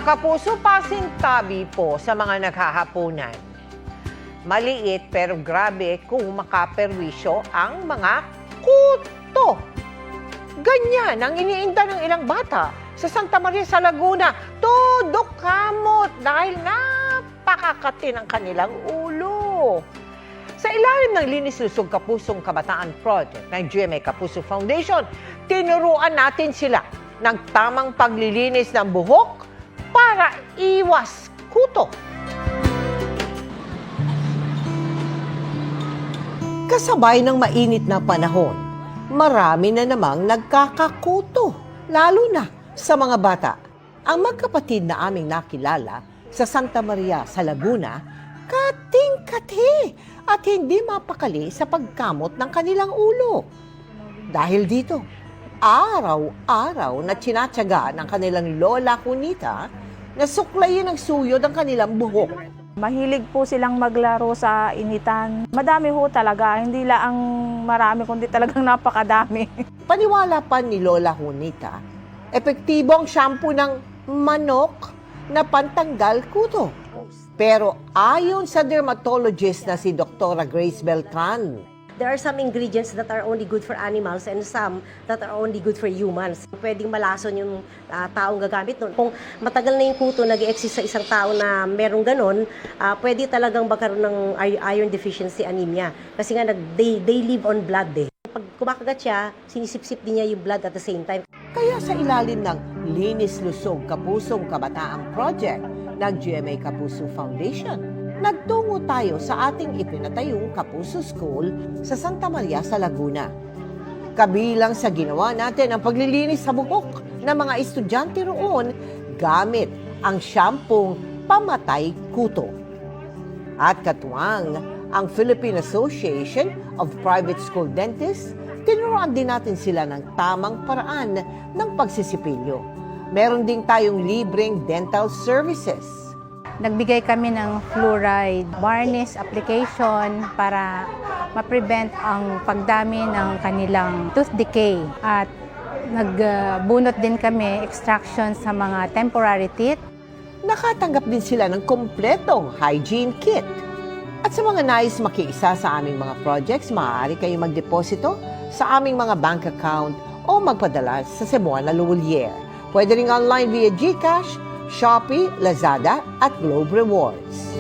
kapuso, pasintabi po sa mga naghahapunan. Maliit pero grabe kung makaperwisyo ang mga kuto. Ganyan ang iniinda ng ilang bata sa Santa Maria sa Laguna. Todo kamot dahil napakakati ng kanilang ulo. Sa ilalim ng Linis Lusog Kapusong Kabataan Project ng GMA Kapuso Foundation, tinuruan natin sila ng tamang paglilinis ng buhok para iwas kuto. Kasabay ng mainit na panahon, marami na namang nagkakakuto, lalo na sa mga bata. Ang magkapatid na aming nakilala sa Santa Maria sa Laguna, kating-kati at hindi mapakali sa pagkamot ng kanilang ulo. Dahil dito, araw-araw na tinatyaga ng kanilang Lola Juanita na suklayin ang suyod ang kanilang buhok. Mahilig po silang maglaro sa initan. Madami ho talaga, hindi lang marami kundi talagang napakadami. Paniwala pa ni Lola Juanita, epektibo ang shampoo ng manok na pantanggal kuto. Pero ayon sa dermatologist na si Dr. Grace Beltran, there are some ingredients that are only good for animals and some that are only good for humans. Pwedeng malason yung taong gagamit nun. Kung matagal na yung kuto nag-exist sa isang tao na merong ganon, pwede talagang magkaroon ng iron deficiency anemia. Kasi nga they live on blood eh. Pag kumakagat siya, sinisip-sip din niya yung blood at the same time. Kaya sa ilalim ng Linis Lusog Kapusong Kabataang Project ng GMA Kapuso Foundation, nagtungo tayo sa ating ipinatayong Kapuso School sa Santa Maria sa Laguna. Kabilang sa ginawa natin ang paglilinis sa buhok ng mga estudyante roon gamit ang shampoo pamatay kuto. At katuwang ang Philippine Association of Private School Dentists, tinuruan din natin sila ng tamang paraan ng pagsisipilyo. Meron din tayong libreng dental services. Nagbigay kami ng fluoride varnish application para ma-prevent ang pagdami ng kanilang tooth decay. At nagbunot din kami extraction sa mga temporary teeth. Nakatanggap din sila ng kompletong hygiene kit. At sa mga nais makiisa sa aming mga projects, maaari kayong magdeposito sa aming mga bank account o magpadala sa Cebuana Luwalier. Pwede rin online via GCash, Shopee, Lazada at Globe Rewards.